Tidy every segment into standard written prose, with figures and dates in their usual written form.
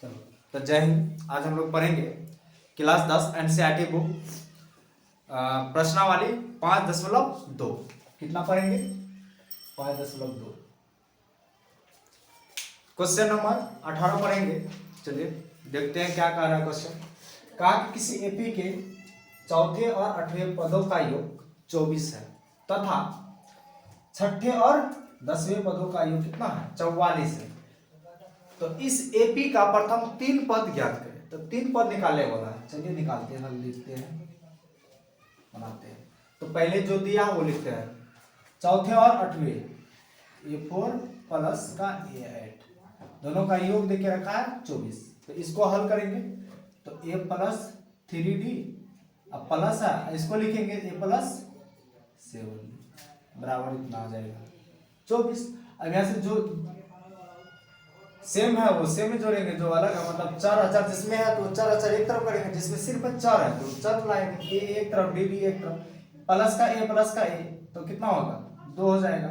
चलो, तो जय हिंद। आज हम लोग पढ़ेंगे क्लास 10 एनसीईआरटी बुक प्रश्नावली 5.2। कितना पढ़ेंगे? 5.2। क्वेश्चन नंबर 18 पढ़ेंगे। चलिए देखते हैं क्या कह रहा है क्वेश्चन। कहा कि किसी एपी के चौथे और 8वें पदों का योग 24 है तथा छठे और 10वें पदों का योग कितना है? 44 है। तो इस एपी का प्रथम 3 पद ज्ञात करें। तो 3 पद निकालने वाला है। चलिए निकालते हैं, लिखते हैं, बनाते हैं। तो पहले जो दिया वो लिखते हैं। चौथे और 8वें A4 प्लस का A8 दोनों का योग देके रखा है 24। तो इसको हल करेंगे तो A प्लस 3D अब प्लस है, इसको लिखेंगे A प्लस 7 बराबर इतना आ जाएगा 24। अब यहाँ से जो सेम है वो सेम ही जोड़ेंगे, जो अलग है मतलब 4 जिसमें है तो 4 एक तरफ करेंगे, जिसमें सिर्फ 4 है तो 4 लाएंगे। A एक तरफ D भी एक तरफ, प्लस का A तो कितना होगा? 2 हो जाएगा।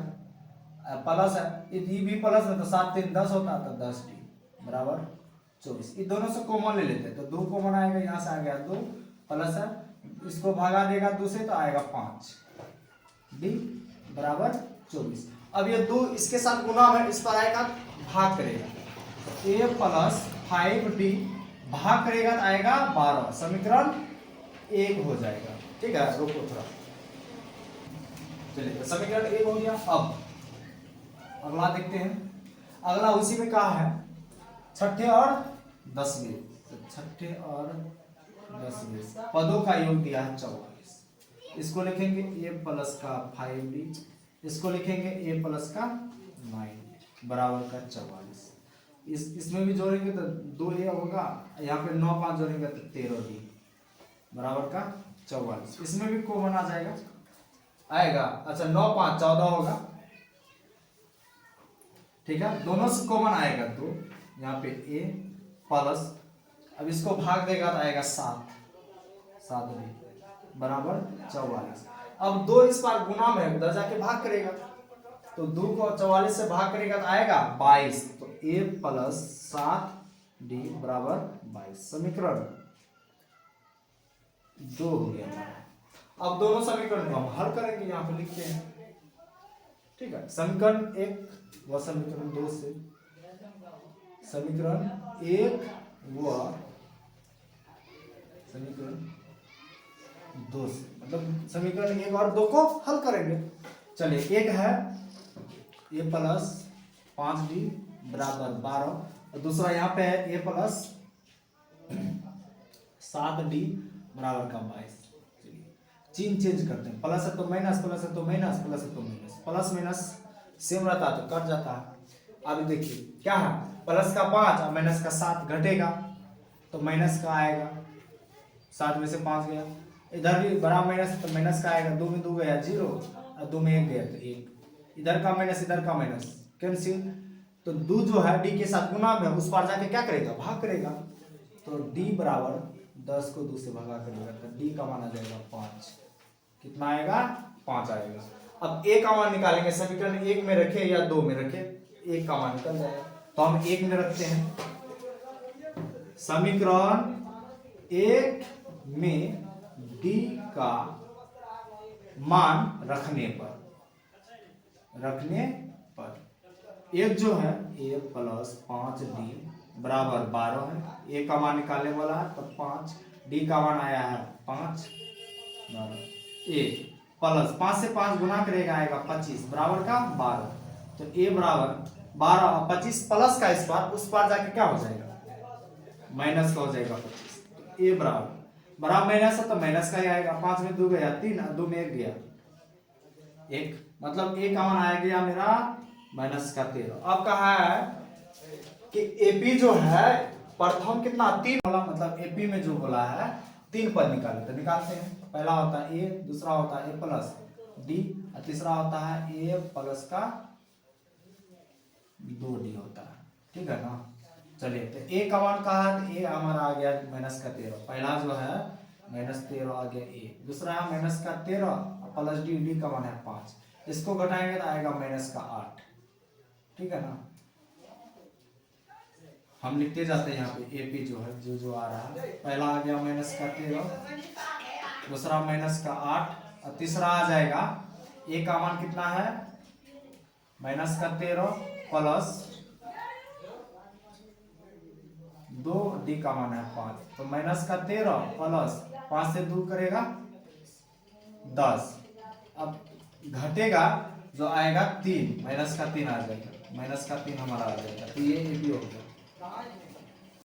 प्लस है ये भी प्लस में तो 7 3 10 होता है तो 10D बराबर 24। ये दोनों से कॉमन ले लेते हैं तो 2 कॉमन आएगा, यहाँ से आ गया 2 प्लस है, इसको भागा देगा 2 से तो आएगा 5D बराबर 24। अब ये 2 इसके साथ गुना है, इस पर आएगा भाग करेगा A प्लस 5D भाग करेगा तो आएगा 12, समीकरण 1 हो जाएगा। ठीक है, रुको थोड़ा। चलिए समीकरण 1 हो गया। अब अगला देखते हैं। अगला उसी में कहा है छठे और 10वें। तो छठे और 10वें पदों का योग दिया है 44। इसको लिखेंगे A प्लस का 5D, इसको लिखेंगे A प्लस का 9 बराबर का 44। इसमें भी जोड़ेंगे तो 2A होगा, यहाँ पे 9 5 जोड़ेंगे तो 13D बराबर का 44। इसमें भी कॉमन आ जाएगा, आएगा। अच्छा 9 5 14 होगा। ठीक है, दोनों से कॉमन आएगा तो यहाँ पे A प्लस, अब इसको भाग देगा तो आएगा 7D बराबर 44। अब 2 इस बार गुना में उधर जाके भाग करेगा तो 2 को 44 से भाग करेगा तो आएगा 22। तो A प्लस 7D बराबर 22, समीकरण 2 हो गया। अब दोनों समीकरण को हम हल करेंगे, यहाँ पे लिखते हैं। ठीक है, समीकरण 1 व समीकरण 2 से, समीकरण 1 व समीकरण 2 से मतलब समीकरण 1 और 2 को हल करेंगे। चलिए, एक है A प्लस 5D बराबर 12 और दूसरा यहाँ पे है A प्लस 7D बराबर का 22। चिन्ह चेंज करते हैं, प्लस है तो माइनस, प्लस है तो माइनस, प्लस है तो माइनस, प्लस माइनस सेम रहता है तो कट जाता है। अब देखिए क्या है, प्लस का 5 और माइनस का 7 घटेगा तो माइनस का आएगा, 7 में से 5 गया। इधर भी बड़ा माइनस है तो माइनस का आएगा, 2 में 2 गया 0 और 2 में 1 गया तो 1। इधर का माइनस इधर का माइनस कैंसिल, तो 2 जो है D के साथ गुना में उस पार जाके क्या करेगा? भाग करेगा। तो D बराबर 10 को 2 से भगा करेगा तो D का मान आ जाएगा 5। कितना आएगा? 5 आएगा। अब A का मान निकालेंगे, समीकरण 1 में रखे या 2 में रखे, 1 का मान निकल जाएगा तो हम 1 में रखते हैं। समीकरण 1 में D का मान रखने पर एक जो है A प्लस 5D बराबर 12 है। A का मान निकालने वाला है तो 5, D का मान आया है 5 A प्लस 5 से 5 गुना करेगा आएगा 25 बराबर का 12। तो A बराबर 12 और 25 प्लस का इस बार उस पार जाके क्या हो जाएगा? माइनस का हो जाएगा 25। तो A बराबर माइनस है तो माइनस का ही आएगा, 5 में 2 गया 3 और 2 में 1 गया 1, मतलब A का मान आ गया मेरा माइनस का 13। अब कहा है कि AP जो है प्रथम कितना 3 वाला, मतलब AP में जो बोला है 3 पद निकाले तो निकालते हैं। पहला होता है A, दूसरा होता है A प्लस D और तीसरा होता है A प्लस का 2D होता है। ठीक है ना। चलिए, तो A का मान कहा है तो A हमारा आ गया माइनस का 13। पहला जो है माइनस 13 आ गया A, दूसरा है माइनस का 13 प्लस D का मान है 5, इसको घटाएंगे तो आएगा माइनस का 8। ठीक है ना। हम लिखते जाते हैं यहाँ पे एपी जो है जो आ रहा है। पहला आ गया माइनस का 13, दूसरा माइनस का 8 और तीसरा आ जाएगा ए का मान कितना है माइनस का 13 प्लस 2, डी का मान है 5, तो माइनस का 13 प्लस 5 से 2 करेगा 10। अब घटेगा जो आएगा 3, माइनस का 3 आ जाएगा, माइनस का 3 हमारा आ जाएगा, तो ये भी हो गया।